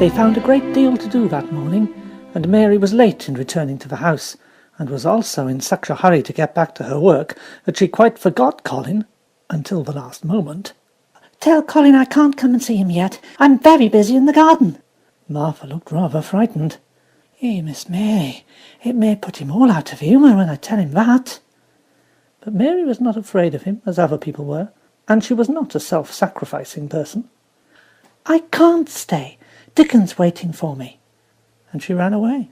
They found a great deal to do that morning, and Mary was late in returning to the house, and was also in such a hurry to get back to her work that she quite forgot Colin until the last moment. "Tell Colin I can't come and see him yet. I'm very busy in the garden." Martha looked rather frightened. Miss Mary, it may put him all out of humour when I tell him that." But Mary was not afraid of him, as other people were, and she was not a self-sacrificing person. "I can't stay. Dickon's waiting for me." And she ran away.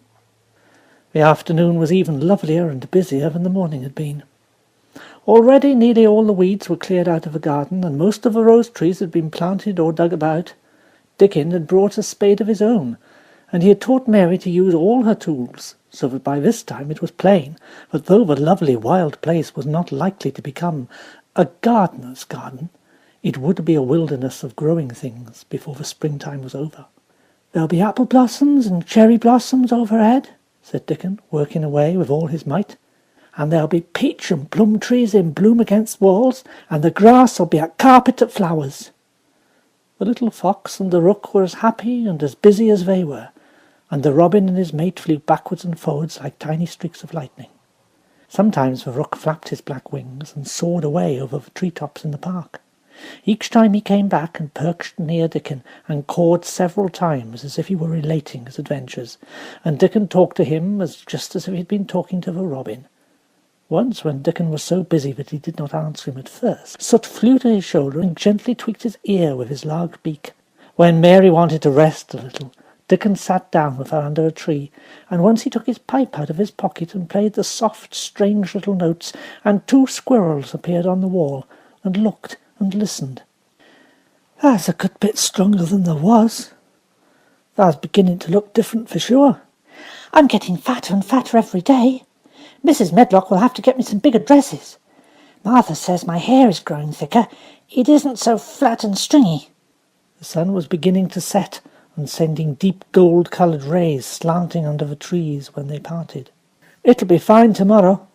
The afternoon was even lovelier and busier than the morning had been. Already nearly all the weeds were cleared out of the garden, and most of the rose trees had been planted or dug about. Dickon had brought a spade of his own, and he had taught Mary to use all her tools, so that by this time it was plain that though the lovely wild place was not likely to become a gardener's garden, it would be a wilderness of growing things before the springtime was over. "There'll be apple blossoms and cherry blossoms overhead," said Dickon, working away with all his might. "And there'll be peach and plum trees in bloom against walls, and the grass'll be a carpet of flowers." The little fox and the rook were as happy and as busy as they were, and the robin and his mate flew backwards and forwards like tiny streaks of lightning. Sometimes the rook flapped his black wings and soared away over the tree-tops in the park. Each time he came back and perched near Dickon and cawed several times as if he were relating his adventures, and Dickon talked to him just as if he had been talking to the robin. Once, when Dickon was so busy that he did not answer him at first, Soot flew to his shoulder and gently tweaked his ear with his large beak. When Mary wanted to rest a little, Dickon sat down with her under a tree, and once he took his pipe out of his pocket and played the soft, strange little notes, and 2 squirrels appeared on the wall, and looked and listened. "That's a good bit stronger than there was. That's beginning to look different for sure." "I'm getting fatter and fatter every day. Mrs. Medlock will have to get me some bigger dresses. Martha says my hair is growing thicker. It isn't so flat and stringy." The sun was beginning to set and sending deep gold-coloured rays slanting under the trees when they parted. "It'll be fine tomorrow.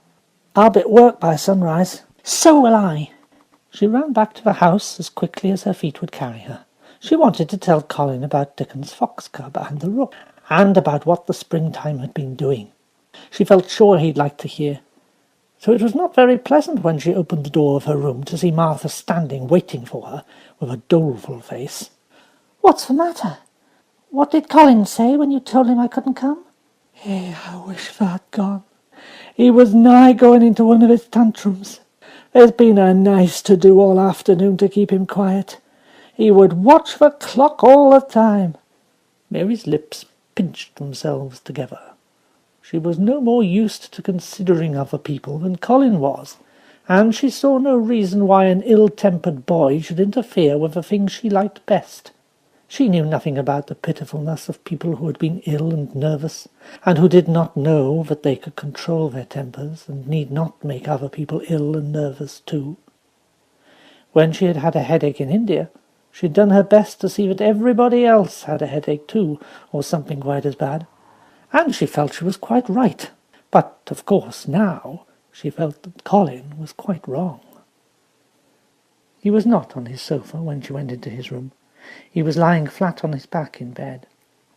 I'll be at work by sunrise." "So will I." She ran back to the house as quickly as her feet would carry her. She wanted to tell Colin about Dickon's fox cub and the rook, and about what the springtime had been doing. She felt sure he'd like to hear. So it was not very pleasant when she opened the door of her room to see Martha standing waiting for her with a doleful face. "What's the matter? What did Colin say when you told him I couldn't come?" I wish that'd gone. He was nigh going into one of his tantrums. There's been a nice to-do all afternoon to keep him quiet. He would watch the clock all the time." Mary's lips pinched themselves together. She was no more used to considering other people than Colin was, and she saw no reason why an ill-tempered boy should interfere with the things she liked best. She knew nothing about the pitifulness of people who had been ill and nervous, and who did not know that they could control their tempers and need not make other people ill and nervous too. When she had had a headache in India, she had done her best to see that everybody else had a headache too, or something quite as bad, and she felt she was quite right. But, of course, now she felt that Colin was quite wrong. He was not on his sofa when she went into his room. He was lying flat on his back in bed,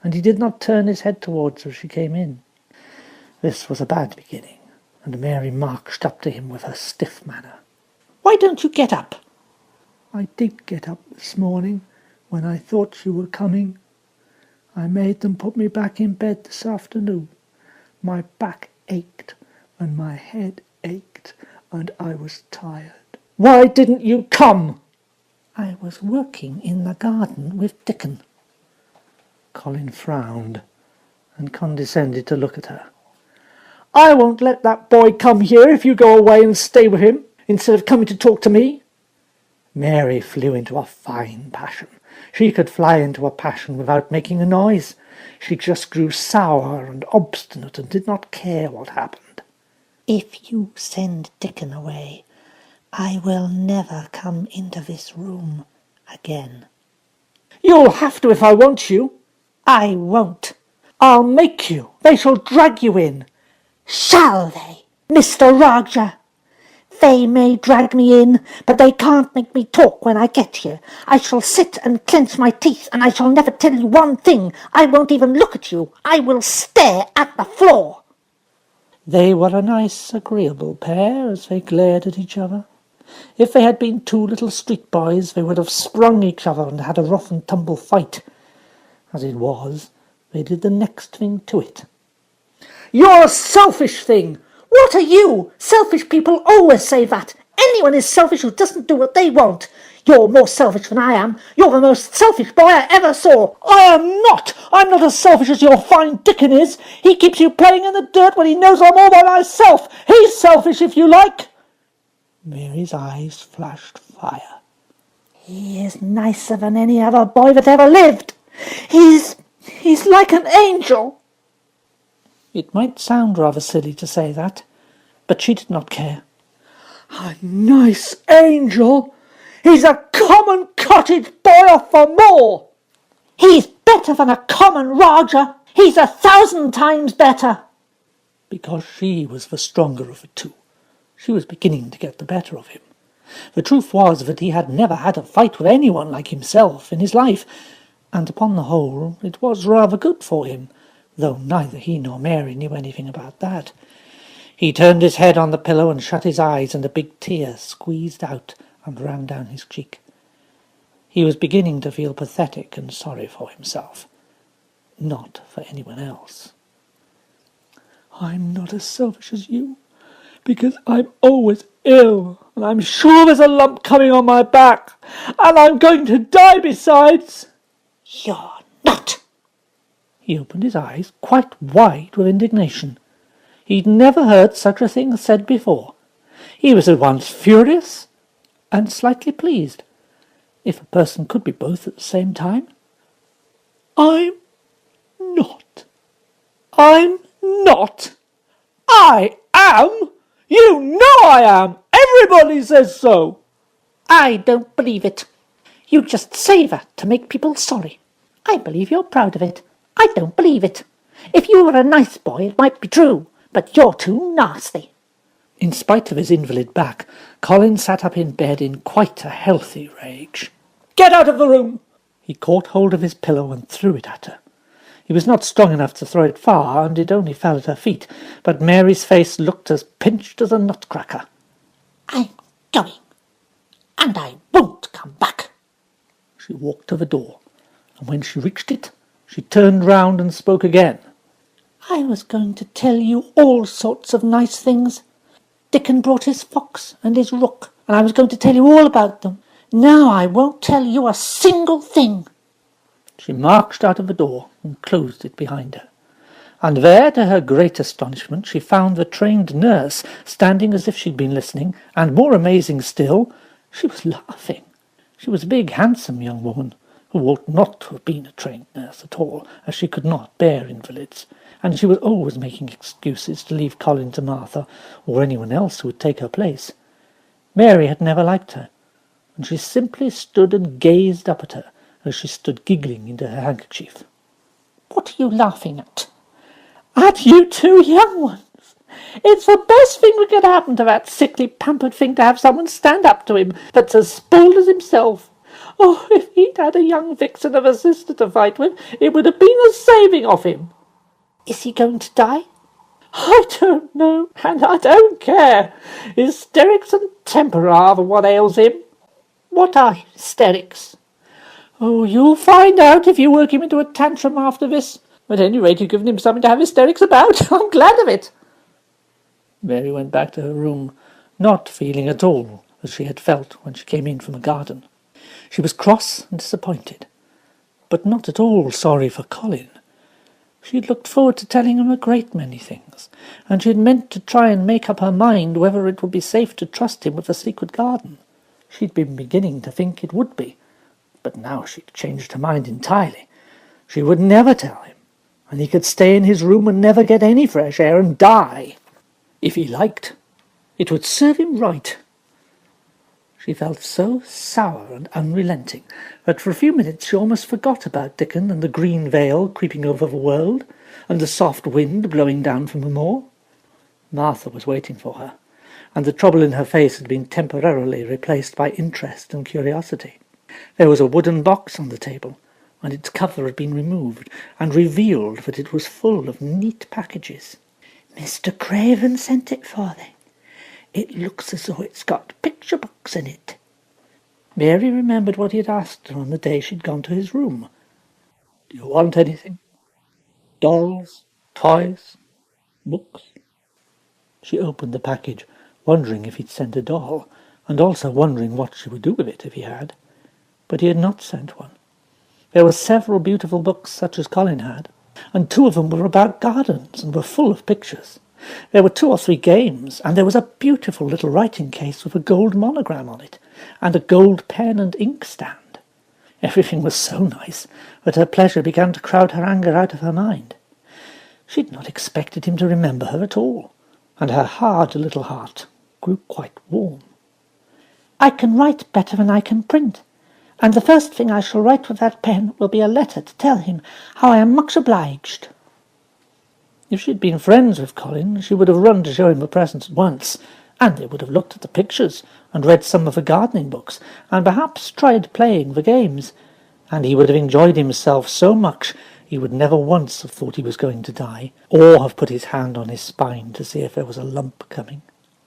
and he did not turn his head towards her as she came in. This was a bad beginning, and Mary marched up to him with her stiff manner. "Why don't you get up?" "I did get up this morning, when I thought you were coming. I made them put me back in bed this afternoon. My back ached, and my head ached, and I was tired." "Why didn't you come?" "I was working in the garden with Dickon." Colin frowned and condescended to look at her. "I won't let that boy come here if you go away and stay with him, instead of coming to talk to me." Mary flew into a fine passion. She could fly into a passion without making a noise. She just grew sour and obstinate and did not care what happened. "If you send Dickon away, I will never come into this room again." "You'll have to if I want you." "I won't." "I'll make you. They shall drag you in." "Shall they? Mr. Rajah, They may drag me in, but they can't make me talk when I get here. I shall sit and clench my teeth, and I shall never tell you one thing. I won't even look at you. I will stare at the floor." They were a nice, agreeable pair as they glared at each other. If they had been two little street boys, they would have sprung each other and had a rough-and-tumble fight. As it was, they did the next thing to it. "You're a selfish thing! What are you? Selfish people always say that. Anyone is selfish who doesn't do what they want. You're more selfish than I am. You're the most selfish boy I ever saw." "I am not! I'm not as selfish as your fine Dickon is. He keeps you playing in the dirt when he knows I'm all by myself. He's selfish, if you like." Mary's eyes flashed fire. "He is nicer than any other boy that ever lived. He's like an angel." It might sound rather silly to say that, but she did not care. "A nice angel! He's a common cottage boy off for more. He's better than a common Roger. He's 1,000 times better." Because she was the stronger of the two. She was beginning to get the better of him. The truth was that he had never had a fight with anyone like himself in his life, and upon the whole it was rather good for him, though neither he nor Mary knew anything about that. He turned his head on the pillow and shut his eyes, and a big tear squeezed out and ran down his cheek. He was beginning to feel pathetic and sorry for himself, not for anyone else. "I'm not as selfish as you, because I'm always ill, and I'm sure there's a lump coming on my back, and I'm going to die besides." "You're not." He opened his eyes quite wide with indignation. He'd never heard such a thing said before. He was at once furious and slightly pleased, if a person could be both at the same time. "I'm not. I'm not. I am. You know I am. Everybody says so." "I don't believe it. You just say that to make people sorry. I believe you're proud of it. I don't believe it. If you were a nice boy, it might be true, but you're too nasty." In spite of his invalid back, Colin sat up in bed in quite a healthy rage. "Get out of the room!" He caught hold of his pillow and threw it at her. He was not strong enough to throw it far, and it only fell at her feet, but Mary's face looked as pinched as a nutcracker. "I'm going, and I won't come back." She walked to the door, and when she reached it, she turned round and spoke again. "I was going to tell you all sorts of nice things. Dickon brought his fox and his rook, and I was going to tell you all about them. Now I won't tell you a single thing." She marched out of the door and closed it behind her. And there, to her great astonishment, she found the trained nurse standing as if she'd been listening, and more amazing still, she was laughing. She was a big, handsome young woman, who ought not to have been a trained nurse at all, as she could not bear invalids, and she was always making excuses to leave Colin to Martha, or anyone else who would take her place. Mary had never liked her, and she simply stood and gazed up at her as she stood giggling into her handkerchief. "What are you laughing at?" "At you two young ones. It's the best thing that could happen to that sickly, pampered thing to have someone stand up to him that's as spoiled as himself. Oh, if he'd had a young vixen of a sister to fight with, it would have been a saving of him." "Is he going to die?" "I don't know, and I don't care. Hysterics and temper are what ails him." "What are hysterics?" "Oh, you'll find out if you work him into a tantrum after this. At any rate, you've given him something to have hysterics about. I'm glad of it." Mary went back to her room, not feeling at all as she had felt when she came in from the garden. She was cross and disappointed, but not at all sorry for Colin. She had looked forward to telling him a great many things, and she had meant to try and make up her mind whether it would be safe to trust him with the secret garden. She'd been beginning to think it would be, but now she'd changed her mind entirely. She would never tell him, and he could stay in his room and never get any fresh air and die. If he liked, it would serve him right. She felt so sour and unrelenting that for a few minutes she almost forgot about Dickon and the green veil creeping over the world, and the soft wind blowing down from the moor. Martha was waiting for her, and the trouble in her face had been temporarily replaced by interest and curiosity. There was a wooden box on the table, and its cover had been removed, and revealed that it was full of neat packages. "Mr. Craven sent it for thee. It looks as though it's got picture books in it." Mary remembered what he had asked her on the day she'd gone to his room. "Do you want anything? Dolls? Toys? Books?" She opened the package, wondering if he'd sent a doll, and also wondering what she would do with it if he had. But he had not sent one. There were several beautiful books such as Colin had, and 2 of them were about gardens and were full of pictures. There were 2 or 3 games, and there was a beautiful little writing case with a gold monogram on it, and a gold pen and inkstand. Everything was so nice that her pleasure began to crowd her anger out of her mind. She had not expected him to remember her at all, and her hard little heart grew quite warm. "I can write better than I can print, and the first thing I shall write with that pen will be a letter to tell him how I am much obliged." If she had been friends with Colin, she would have run to show him the present at once, and they would have looked at the pictures, and read some of the gardening books, and perhaps tried playing the games, and he would have enjoyed himself so much he would never once have thought he was going to die, or have put his hand on his spine to see if there was a lump coming.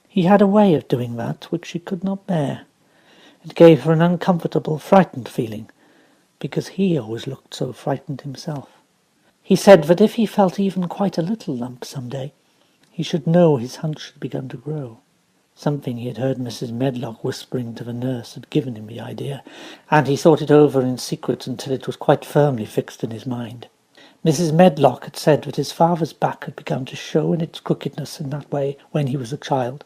He had a way of doing that which she could not bear. It gave her an uncomfortable, frightened feeling, because he always looked so frightened himself. He said that if he felt even quite a little lump some day, he should know his hunch had begun to grow. Something he had heard Mrs. Medlock whispering to the nurse had given him the idea, and he thought it over in secret until it was quite firmly fixed in his mind. Mrs. Medlock had said that his father's back had begun to show in its crookedness in that way when he was a child.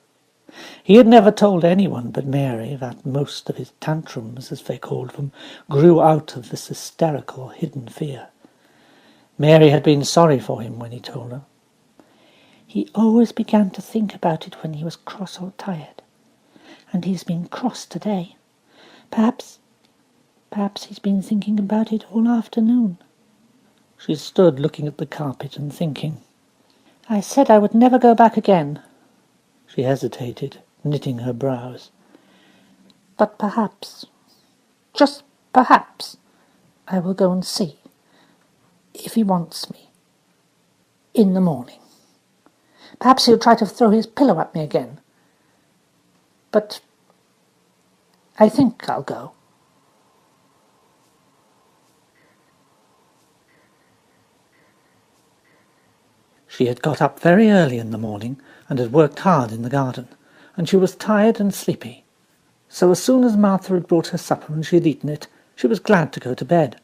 He had never told anyone but Mary that most of his tantrums, as they called them, grew out of this hysterical, hidden fear. Mary had been sorry for him when he told her. "He always began to think about it when he was cross or tired, and he's been cross today. Perhaps he's been thinking about it all afternoon." She stood looking at the carpet and thinking. "I said I would never go back again." She hesitated, knitting her brows. "But perhaps, just perhaps, I will go and see, if he wants me, in the morning. Perhaps he'll try to throw his pillow at me again. But I think I'll go." She had got up very early in the morning and had worked hard in the garden, and she was tired and sleepy. So as soon as Martha had brought her supper and she had eaten it, she was glad to go to bed.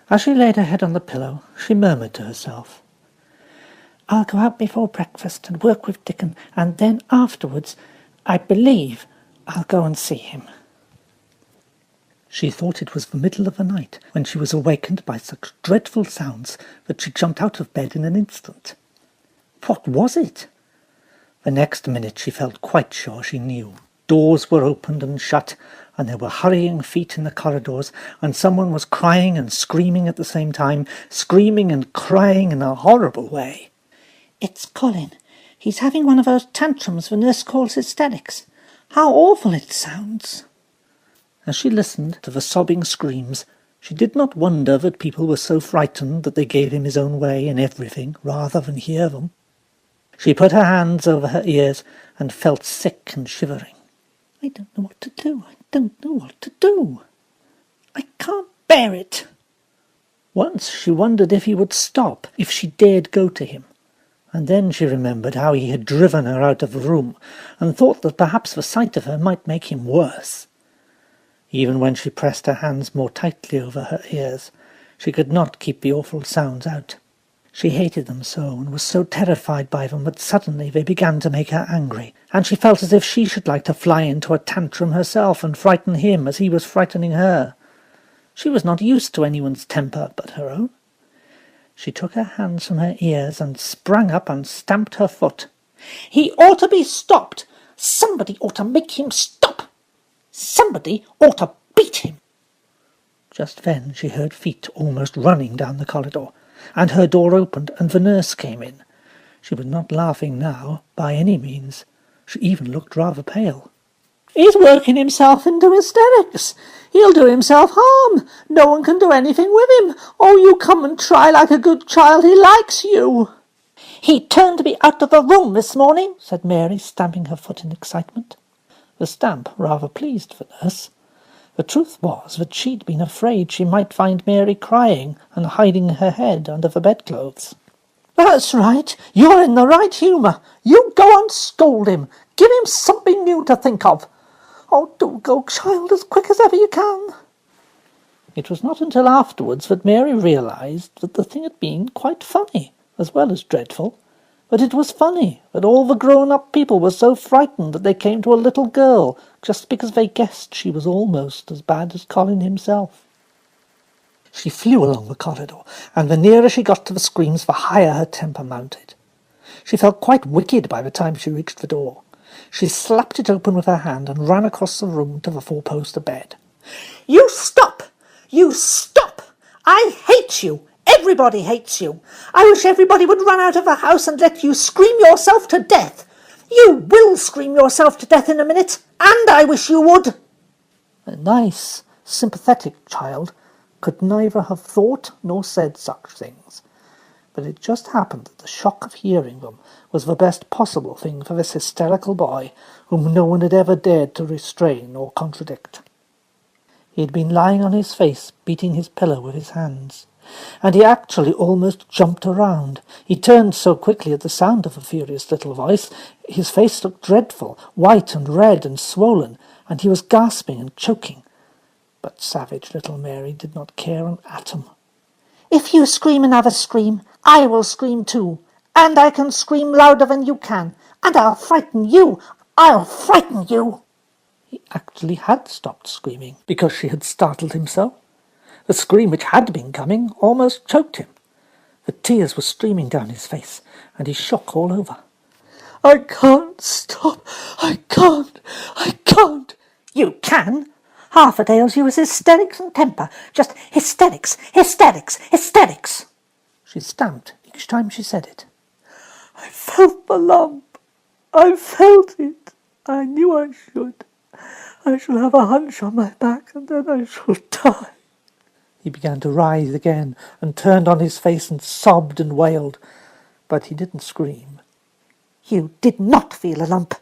As she laid her head on the pillow, she murmured to herself, "I'll go out before breakfast and work with Dickon, and then afterwards, I believe, I'll go and see him." She thought it was the middle of the night when she was awakened by such dreadful sounds that she jumped out of bed in an instant. What was it? The next minute she felt quite sure she knew. Doors were opened and shut, and there were hurrying feet in the corridors, and someone was crying and screaming at the same time, screaming and crying in a horrible way. "It's Colin. He's having one of those tantrums the nurse calls hysterics. How awful it sounds." As she listened to the sobbing screams, she did not wonder that people were so frightened that they gave him his own way in everything rather than hear them. She put her hands over her ears and felt sick and shivering. "I don't know what to do. I don't know what to do. I can't bear it." Once she wondered if he would stop, if she dared go to him. And then she remembered how he had driven her out of the room, and thought that perhaps the sight of her might make him worse. Even when she pressed her hands more tightly over her ears, she could not keep the awful sounds out. She hated them so, and was so terrified by them that suddenly they began to make her angry, and she felt as if she should like to fly into a tantrum herself and frighten him as he was frightening her. She was not used to anyone's temper but her own. She took her hands from her ears and sprang up and stamped her foot. "He ought to be stopped! Somebody ought to make him stop! Somebody ought to beat him!" Just then she heard feet almost running down the corridor, and her door opened and the nurse came in. She was not laughing now, by any means. She even looked rather pale. "He's working himself into hysterics. He'll do himself harm. No one can do anything with him. Oh, you come and try like a good child. He likes you." "He turned me out of the room this morning," said Mary, stamping her foot in excitement. The stamp rather pleased the nurse. The truth was that she'd been afraid she might find Mary crying and hiding her head under the bedclothes. "That's right. You're in the right humour. You go and scold him. Give him something new to think of. Oh, do go, child, as quick as ever you can." It was not until afterwards that Mary realised that the thing had been quite funny, as well as dreadful. That it was funny that all the grown-up people were so frightened that they came to a little girl just because they guessed she was almost as bad as Colin himself. She flew along the corridor, and the nearer she got to the screams, the higher her temper mounted. She felt quite wicked by the time she reached the door. She slapped it open with her hand and ran across the room to the four-poster bed. "You stop! You stop! I hate you! Everybody hates you! I wish everybody would run out of the house and let you scream yourself to death! You will scream yourself to death in a minute, and I wish you would!" A nice, sympathetic child could neither have thought nor said such things, but it just happened that the shock of hearing them was the best possible thing for this hysterical boy, whom no one had ever dared to restrain or contradict. He had been lying on his face, beating his pillow with his hands, and he actually almost jumped around. He turned so quickly at the sound of the furious little voice. His face looked dreadful, white and red and swollen, and he was gasping and choking. But savage little Mary did not care an atom. "If you scream another scream, I will scream too, and I can scream louder than you can, and I'll frighten you. I'll frighten you." He actually had stopped screaming, because she had startled him so. The scream which had been coming almost choked him. The tears were streaming down his face, and he shook all over. "I can't stop. I can't. "You can. Half a day ails you is hysterics and temper. Just hysterics, hysterics, hysterics." She stamped each time she said it. "I felt the lump. I felt it. I knew I should. I shall have a hunch on my back, and then I shall die." He began to writhe again, and turned on his face and sobbed and wailed, but he didn't scream. "You did not feel a lump.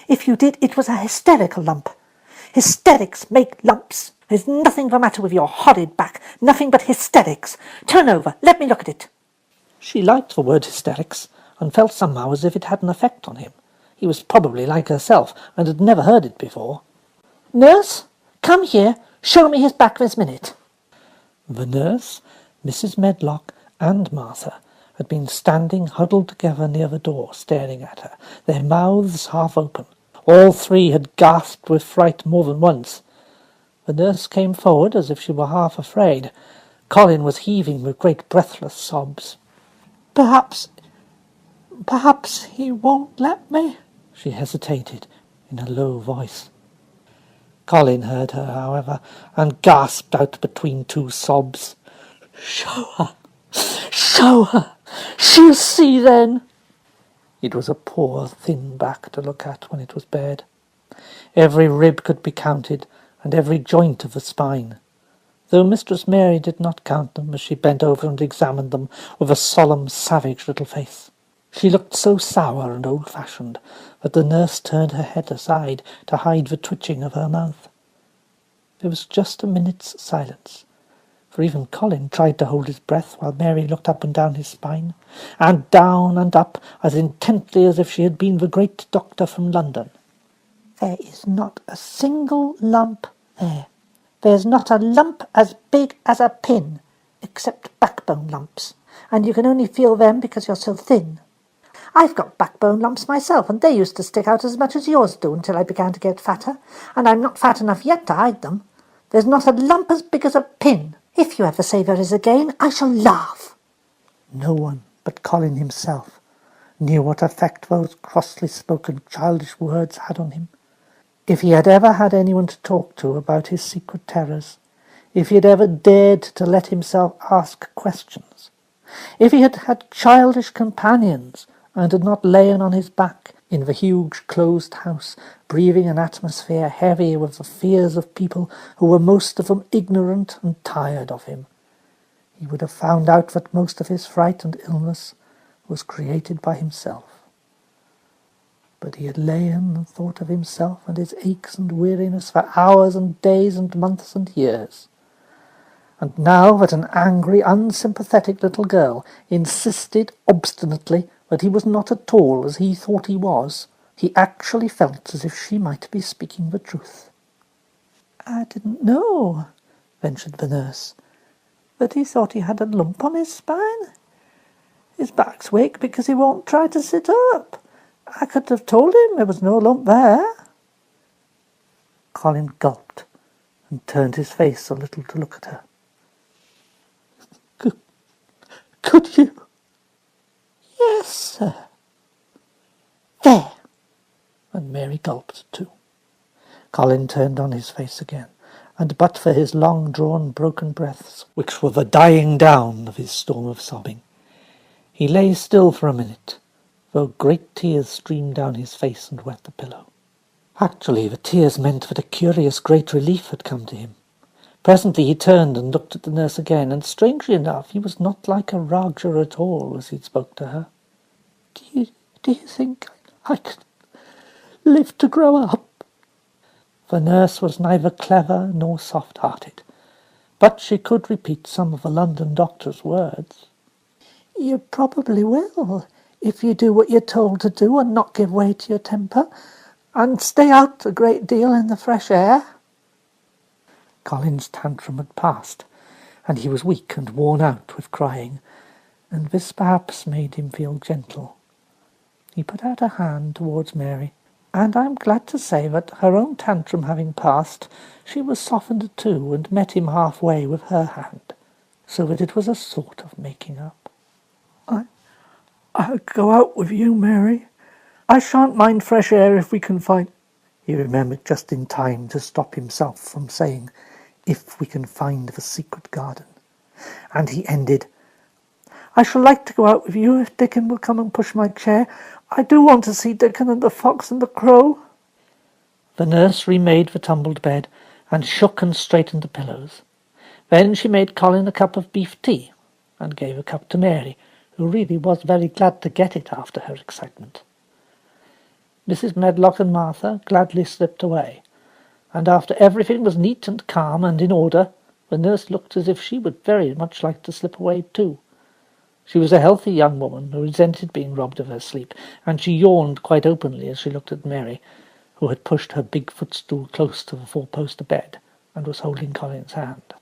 If you did, it was a hysterical lump. Hysterics make lumps. There's nothing the matter with your horrid back, nothing but hysterics. Turn over, let me look at it." She liked the word hysterics, and felt somehow as if it had an effect on him. He was probably like herself, and had never heard it before. "Nurse, come here. Show me his back this minute." The nurse, Mrs. Medlock, and Martha had been standing huddled together near the door, staring at her, their mouths half open. All three had gasped with fright more than once. The nurse came forward as if she were half afraid. Colin was heaving with great breathless sobs. Perhaps he won't let me," she hesitated in a low voice. Colin heard her, however, and gasped out between two sobs, Show her! She'll see then." It was a poor, thin back to look at when it was bared. Every rib could be counted, and every joint of the spine, though Mistress Mary did not count them as she bent over and examined them with a solemn, savage little face. She looked so sour and old-fashioned that the nurse turned her head aside to hide the twitching of her mouth. There was just a minute's silence, for even Colin tried to hold his breath while Mary looked up and down his spine, and down and up as intently as if she had been the great doctor from London. "There is not a single lump there. There's not a lump as big as a pin, except backbone lumps, and you can only feel them because you're so thin. I've got backbone lumps myself, and they used to stick out as much as yours do until I began to get fatter, and I'm not fat enough yet to hide them. There's not a lump as big as a pin. If you ever say there is again, I shall laugh." No one but Colin himself knew what effect those crossly spoken childish words had on him. If he had ever had anyone to talk to about his secret terrors, if he had ever dared to let himself ask questions, if he had had childish companions and had not lain on his back, in the huge closed house, breathing an atmosphere heavy with the fears of people who were most of them ignorant and tired of him. He would have found out that most of his fright and illness was created by himself. But he had lain and thought of himself and his aches and weariness for hours and days and months and years. And now that an angry, unsympathetic little girl insisted obstinately that he was not at all as he thought he was, he actually felt as if she might be speaking the truth. "I didn't know," ventured the nurse, "but he thought he had a lump on his spine. His back's weak because he won't try to sit up. I could have told him there was no lump there." Colin gulped and turned his face a little to look at her. Could you?" "Yes, sir." "There." And Mary gulped too. Colin turned on his face again, and but for his long-drawn, broken breaths, which were the dying down of his storm of sobbing, he lay still for a minute, though great tears streamed down his face and wet the pillow. Actually, the tears meant that a curious great relief had come to him. Presently he turned and looked at the nurse again, and strangely enough he was not like a Rajah at all as he spoke to her. Do you think I could live to grow up?" The nurse was neither clever nor soft-hearted, but she could repeat some of the London doctor's words. "You probably will, if you do what you're told to do and not give way to your temper, and stay out a great deal in the fresh air." Colin's tantrum had passed, and he was weak and worn out with crying, and this perhaps made him feel gentle. He put out a hand towards Mary, and I am glad to say that, her own tantrum having passed, she was softened too, and met him halfway with her hand, so that it was a sort of making up. I'll go out with you, Mary. I shan't mind fresh air if we can find—" He remembered just in time to stop himself from saying, "if we can find the secret garden," and he ended, "I shall like to go out with you if Dickon will come and push my chair. I do want to see Dickon and the fox and the crow." The nurse remade the tumbled bed, and shook and straightened the pillows. Then she made Colin a cup of beef tea, and gave a cup to Mary, who really was very glad to get it after her excitement. Mrs. Medlock and Martha gladly slipped away, and after everything was neat and calm and in order, the nurse looked as if she would very much like to slip away too. She was a healthy young woman who resented being robbed of her sleep, and she yawned quite openly as she looked at Mary, who had pushed her big footstool close to the four-poster bed and was holding Colin's hand.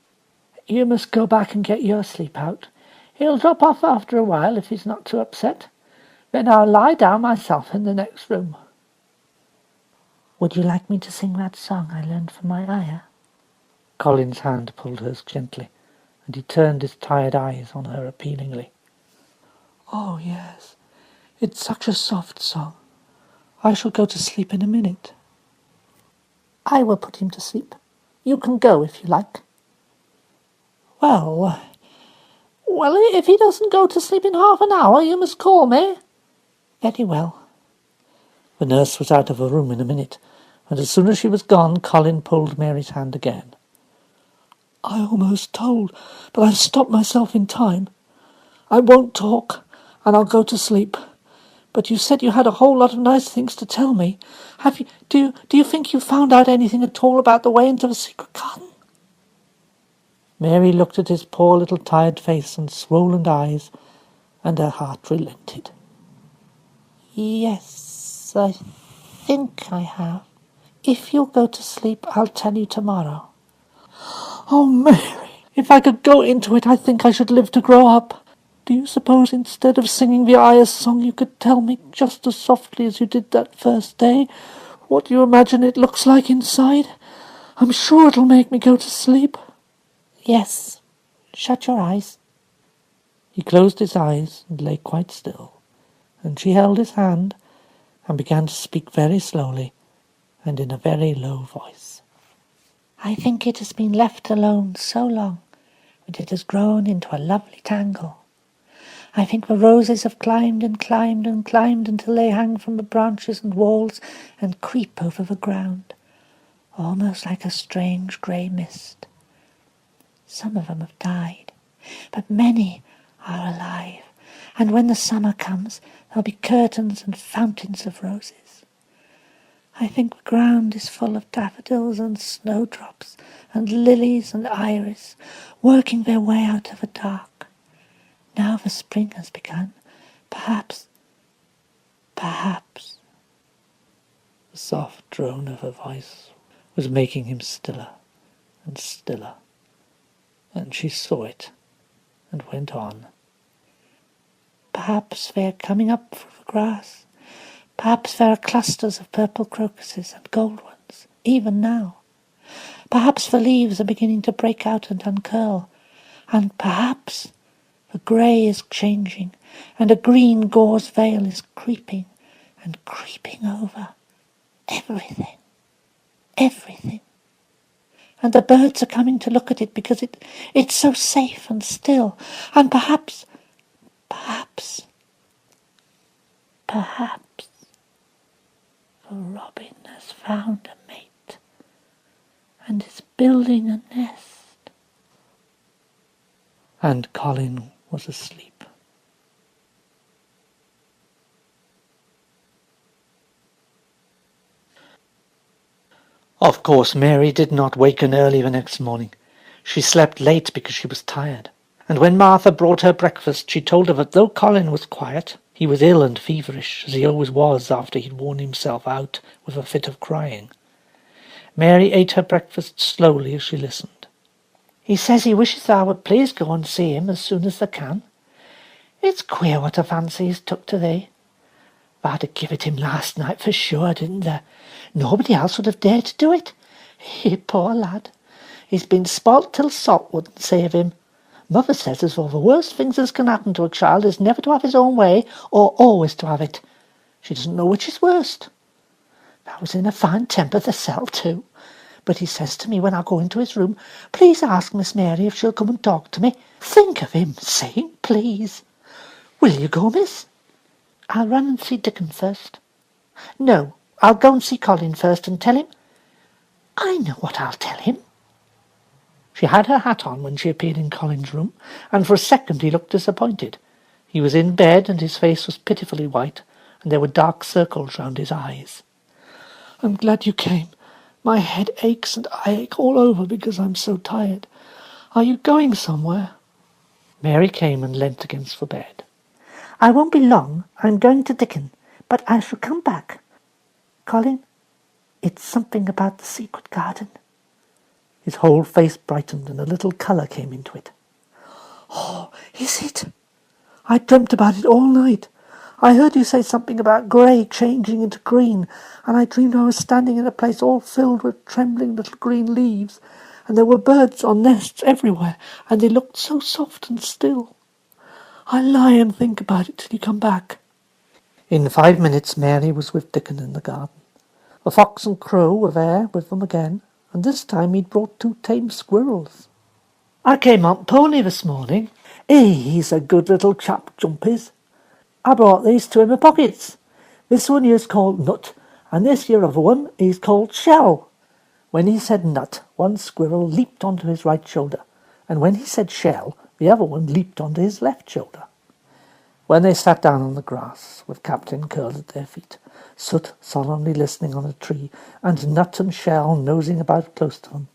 "You must go back and get your sleep out. He'll drop off after a while if he's not too upset. Then I'll lie down myself in the next room." "Would you like me to sing that song I learned from my ayah?" Colin's hand pulled hers gently, and he turned his tired eyes on her appealingly. "Oh, yes. It's such a soft song. I shall go to sleep in a minute." "I will put him to sleep. You can go if you like." Well, if he doesn't go to sleep in half an hour, you must call me." "Very well." The nurse was out of the room in a minute, and as soon as she was gone, Colin pulled Mary's hand again. "I almost told, but I stopped myself in time. I won't talk, and I'll go to sleep. But you said you had a whole lot of nice things to tell me. Have you? Do you think you found out anything at all about the way into the secret garden?" Mary looked at his poor little tired face and swollen eyes, and her heart relented. "Yes, I think I have. If you'll go to sleep, I'll tell you tomorrow." "Oh, Mary, if I could go into it, I think I should live to grow up. Do you suppose instead of singing the ayah's song you could tell me, just as softly as you did that first day, what you imagine it looks like inside? I'm sure it'll make me go to sleep." "Yes, shut your eyes." He closed his eyes and lay quite still, and she held his hand and began to speak very slowly and in a very low voice. "I think it has been left alone so long that it has grown into a lovely tangle. I think the roses have climbed and climbed and climbed until they hang from the branches and walls and creep over the ground, almost like a strange grey mist. Some of them have died, but many are alive, and when the summer comes, there'll be curtains and fountains of roses. I think the ground is full of daffodils and snowdrops and lilies and iris, working their way out of the dark. Now the spring has begun. Perhaps. The soft drone of her voice was making him stiller and stiller, and she saw it and went on. Perhaps they are coming up through the grass. Perhaps there are clusters of purple crocuses and gold ones, even now. Perhaps the leaves are beginning to break out and uncurl, and perhaps the grey is changing, and a green gauze veil is creeping and creeping over everything. And the birds are coming to look at it because it's so safe and still, and perhaps the robin has found a mate and is building a nest. And Colin was asleep. Of course, Mary did not waken early the next morning. She slept late because she was tired. And when Martha brought her breakfast, she told her that though Colin was quiet, he was ill and feverish, as he always was after he'd worn himself out with a fit of crying. Mary ate her breakfast slowly as she listened. He says he wishes thou would please go and see him as soon as thou can. It's queer what a fancy he's took to thee. Thou'd have give it him last night for sure, didn't thou? Nobody else would have dared to do it. Poor lad. He's been spoilt till salt wouldn't save him. Mother says as though the worst things as can happen to a child is never to have his own way, or always to have it. She doesn't know which is worst. I was in a fine temper thyself too, but he says to me when I go into his room, please ask Miss Mary if she'll come and talk to me. Think of him saying please. Will you go, miss? I'll run and see Dickon first. No, I'll go and see Colin first and tell him. I know what I'll tell him. She had her hat on when she appeared in Colin's room, and for a second he looked disappointed. He was in bed, and his face was pitifully white, and there were dark circles round his eyes. "I'm glad you came. My head aches, and I ache all over because I'm so tired. Are you going somewhere?" Mary came and leant against the bed. I won't be long. I'm going to Dickon, but I shall come back. Colin, it's something about the secret garden. His whole face brightened, and a little colour came into it. "Oh, is it? I dreamt about it all night. I heard you say something about grey changing into green, and I dreamed I was standing in a place all filled with trembling little green leaves, and there were birds on nests everywhere, and they looked so soft and still. I lie and think about it till you come back." In 5 minutes Mary was with Dickon in the garden. The fox and crow were there with them again, and this time he'd brought 2 tame squirrels. "I came on pony this morning. He's a good little chap, Jump is. I brought these 2 in my pockets. This one here's called Nut, and this here other one is called Shell." When he said Nut, one squirrel leaped onto his right shoulder, and when he said Shell, the other one leaped onto his left shoulder. When they sat down on the grass, with Captain curled at their feet, Soot solemnly listening on a tree, and Nut and Shell nosing about close to them,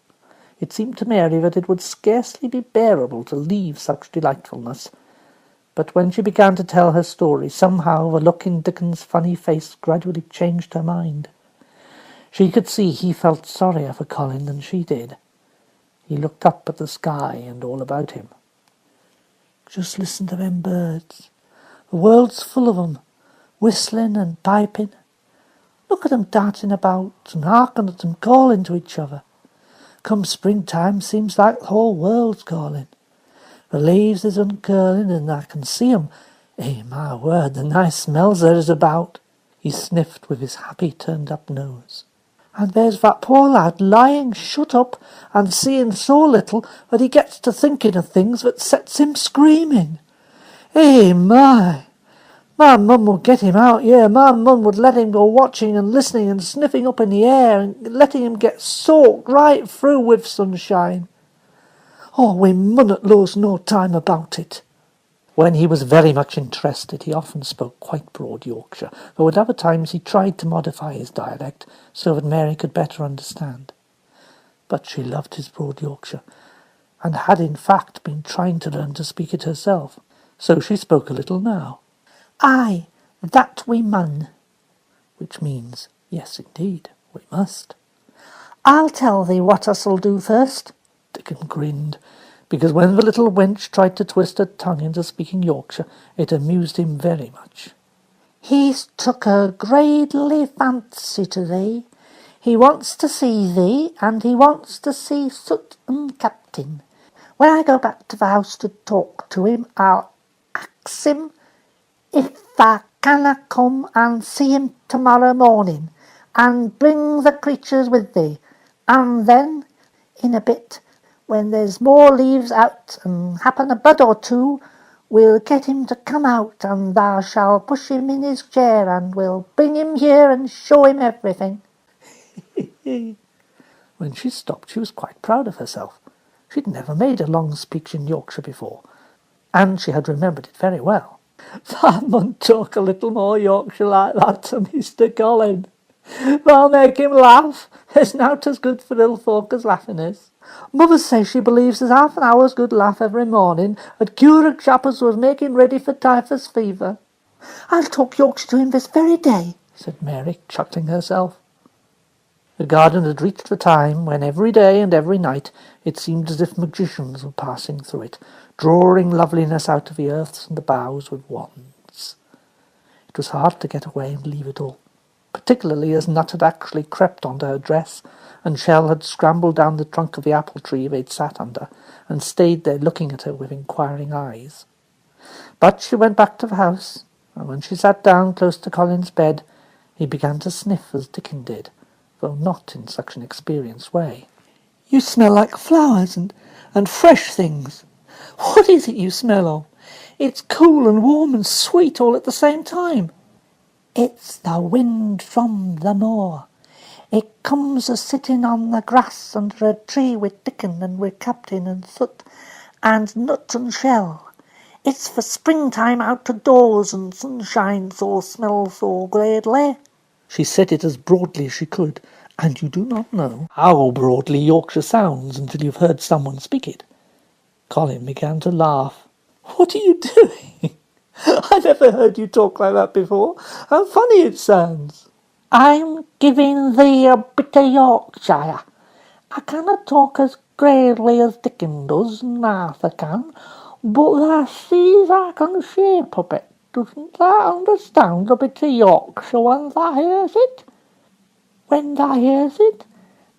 it seemed to Mary that it would scarcely be bearable to leave such delightfulness. But when she began to tell her story, somehow the look in Dickon's funny face gradually changed her mind. She could see he felt sorrier for Colin than she did. He looked up at the sky and all about him. "Just listen to them birds. The world's full of 'em, whistling and piping. Look at 'em darting about and hearken at 'em calling to each other. Come springtime, seems like the whole world's calling. The leaves is uncurling, and I can see 'em. My word, the nice smells there is about." He sniffed with his happy turned-up nose. "And there's that poor lad lying shut up and seeing so little that he gets to thinking of things that sets him screaming. Hey, my mum would get him out, yeah. My mum would let him go watching and listening and sniffing up in the air and letting him get soaked right through with sunshine. Oh, we munnot lose no time about it. When he was very much interested, he often spoke quite broad Yorkshire, though at other times he tried to modify his dialect so that Mary could better understand. But she loved his broad Yorkshire, and had in fact been trying to learn to speak it herself, so she spoke a little now. Aye, that we mun. Which means, yes indeed, we must. I'll tell thee what us'll do first. Dickon grinned, because when the little wench tried to twist her tongue into speaking Yorkshire, it amused him very much. He's took a greatly fancy to thee. He wants to see thee, and he wants to see Soot and Captain. When I go back to the house to talk to him, I'll ax him if I canna come and see him tomorrow morning, and bring the creatures with thee, and then, in a bit, when there's more leaves out and happen a bud or two, we'll get him to come out, and thou shall push him in his chair, and we'll bring him here and show him everything. When she stopped, she was quite proud of herself. She'd never made a long speech in Yorkshire before, and she had remembered it very well. I mun talk a little more Yorkshire like that to Mr. Colin. They'll make him laugh. There's nowt as good for ill folk as laughing is. Mother says she believes there's half an hour's good laugh every morning at cure a chap as was making ready for typhus fever. I'll talk Yorkshire to him this very day, said Mary, chuckling herself. The garden had reached the time when every day and every night it seemed as if magicians were passing through it, drawing loveliness out of the earths and the boughs with wands. It was hard to get away and leave it all, particularly as Nut had actually crept onto her dress, and Shell had scrambled down the trunk of the apple tree they'd sat under, and stayed there looking at her with inquiring eyes. But she went back to the house, and when she sat down close to Colin's bed, he began to sniff as Dickon did, though not in such an experienced way. You smell like flowers and fresh things. What is it you smell of? It's cool and warm and sweet all at the same time. It's the wind from the moor. It comes a-sitting on the grass under a tree with Dickon and with Captain and Soot and Nut and Shell. It's for springtime out of doors and sunshine so smells so greatly. She said it as broadly as she could, and you do not know how broadly Yorkshire sounds until you've heard someone speak it. Colin began to laugh. What are you doing? I never heard you talk like that before. How funny it sounds. I'm giving thee a bit of Yorkshire. I cannot talk as gravely as Dickon does, and Arthur can, but thou sees I can shape a bit. Doesn't thou understand a bit of Yorkshire when thou hears it? When thou hears it,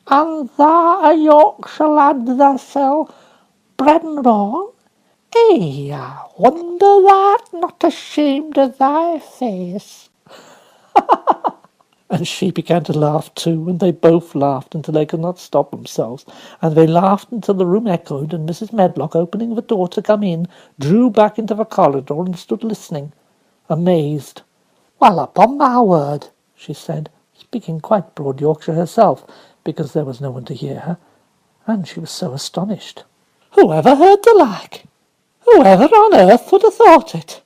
and thou a Yorkshire lad thysel, bred and born? I wonder thou'rt not ashamed of thy face. And she began to laugh too, and they both laughed until they could not stop themselves, and they laughed until the room echoed, and Mrs. Medlock, opening the door to come in, drew back into the corridor and stood listening, amazed. Well, upon my word, she said, speaking quite broad Yorkshire herself, because there was no one to hear her, and she was so astonished. Whoever heard the like? Whoever on earth would have thought it?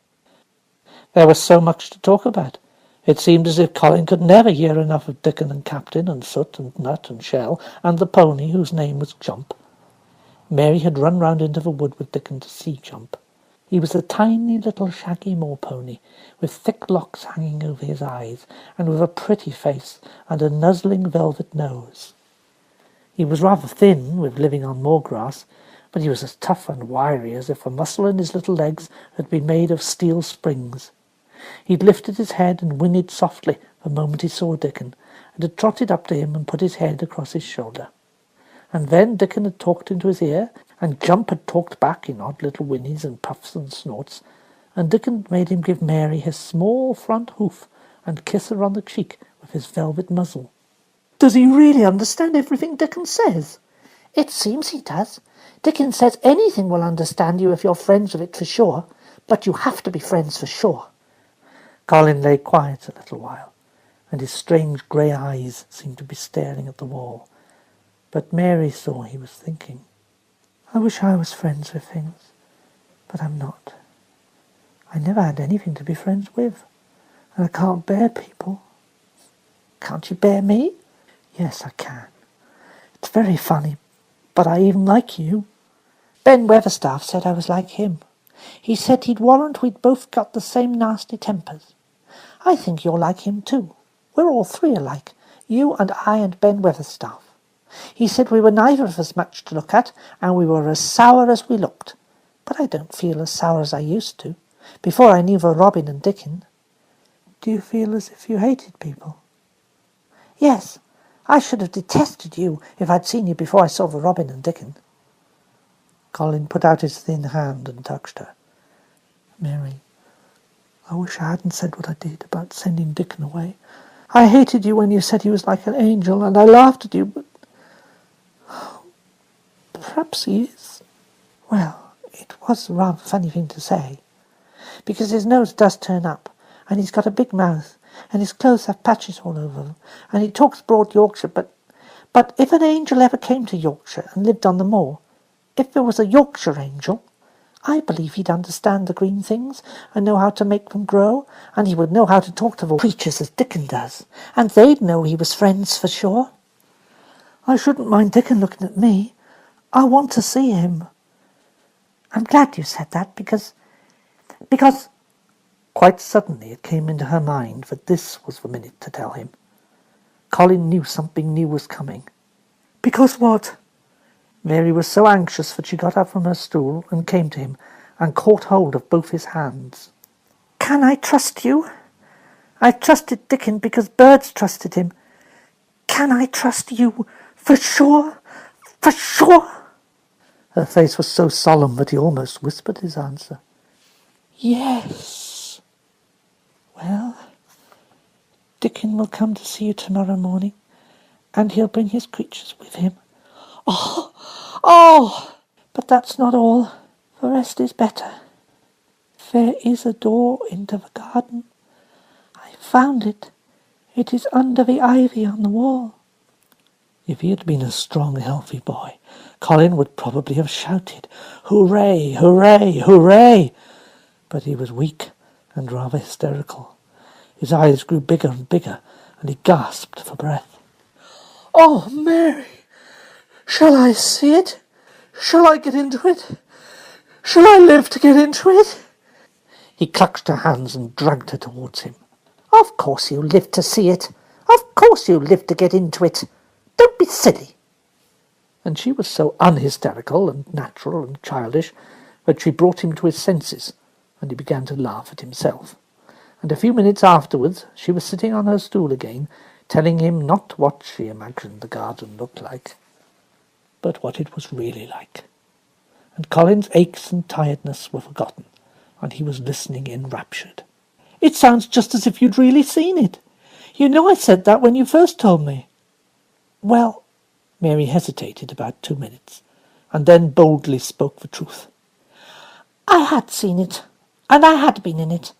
There was so much to talk about. It seemed as if Colin could never hear enough of Dickon and Captain and Soot and Nut and Shell and the pony whose name was Jump. Mary had run round into the wood with Dickon to see Jump. He was a tiny little shaggy moor pony, with thick locks hanging over his eyes, and with a pretty face and a nuzzling velvet nose. He was rather thin, with living on moor grass, but he was as tough and wiry as if the muscle in his little legs had been made of steel springs. He'd lifted his head and whinnied softly the moment he saw Dickon, and had trotted up to him and put his head across his shoulder. And then Dickon had talked into his ear, and Jump had talked back in odd little whinnies and puffs and snorts, and Dickon made him give Mary his small front hoof and kiss her on the cheek with his velvet muzzle. Does he really understand everything Dickon says? It seems he does. Dickon says anything will understand you if you're friends with it for sure, but you have to be friends for sure. Colin lay quiet a little while, and his strange grey eyes seemed to be staring at the wall. But Mary saw he was thinking. I wish I was friends with things, but I'm not. I never had anything to be friends with, and I can't bear people. Can't you bear me? Yes, I can. It's very funny, but I even like you. Ben Weatherstaff said I was like him. He said he'd warrant we'd both got the same nasty tempers. I think you're like him too. We're all three alike, you and I and Ben Weatherstaff. He said we were neither of us much to look at, and we were as sour as we looked. But I don't feel as sour as I used to, before I knew the Robin and Dickon. Do you feel as if you hated people? Yes, I should have detested you if I'd seen you before I saw the Robin and Dickon. Colin put out his thin hand and touched her. Mary, I wish I hadn't said what I did about sending Dickon away. I hated you when you said he was like an angel, and I laughed at you, but perhaps he is. Well, it was a rather funny thing to say, because his nose does turn up, and he's got a big mouth, and his clothes have patches all over them, and he talks broad Yorkshire, but if an angel ever came to Yorkshire and lived on the moor, if there was a Yorkshire angel, I believe he'd understand the green things and know how to make them grow, and he would know how to talk to the creatures as Dickon does, and they'd know he was friends for sure. I shouldn't mind Dickon looking at me. I want to see him. I'm glad you said that, because... Quite suddenly it came into her mind that this was the minute to tell him. Colin knew something new was coming. Because what? Mary was so anxious that she got up from her stool and came to him and caught hold of both his hands. Can I trust you? I trusted Dickon because birds trusted him. Can I trust you? For sure? For sure? Her face was so solemn that he almost whispered his answer. Yes. Well, Dickon will come to see you tomorrow morning, and he'll bring his creatures with him. Oh! But that's not all. The rest is better. There is a door into the garden. I found it. It is under the ivy on the wall. If he had been a strong, healthy boy, Colin would probably have shouted, "Hooray, hooray, hooray!" But he was weak and rather hysterical. His eyes grew bigger and bigger, and he gasped for breath. Oh, Mary! Shall I see it? Shall I get into it? Shall I live to get into it? He clutched her hands and dragged her towards him. Of course you live to see it. Of course you live to get into it. Don't be silly. And she was so unhysterical and natural and childish that she brought him to his senses, and he began to laugh at himself. And a few minutes afterwards she was sitting on her stool again, telling him not what she imagined the garden looked like, but what it was really like. And Colin's aches and tiredness were forgotten, and he was listening enraptured. It sounds just as if you'd really seen it. You know I said that when you first told me. Well, Mary hesitated about 2 minutes, and then boldly spoke the truth. I had seen it, and I had been in it.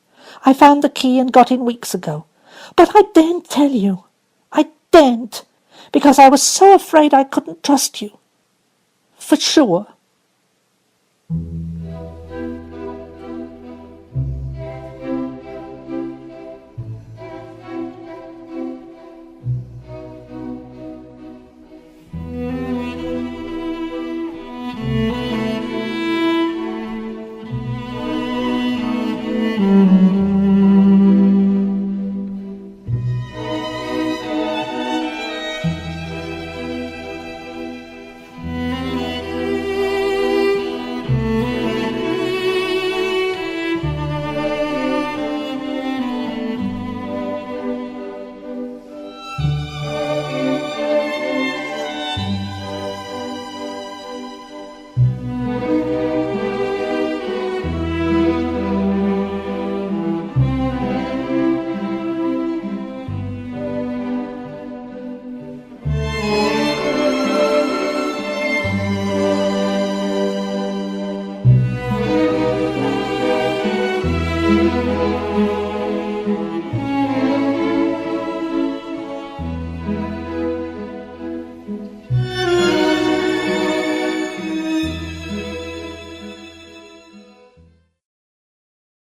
I found the key and got in weeks ago. But I daren't tell you. I daren't, because I was so afraid I couldn't trust you. For sure.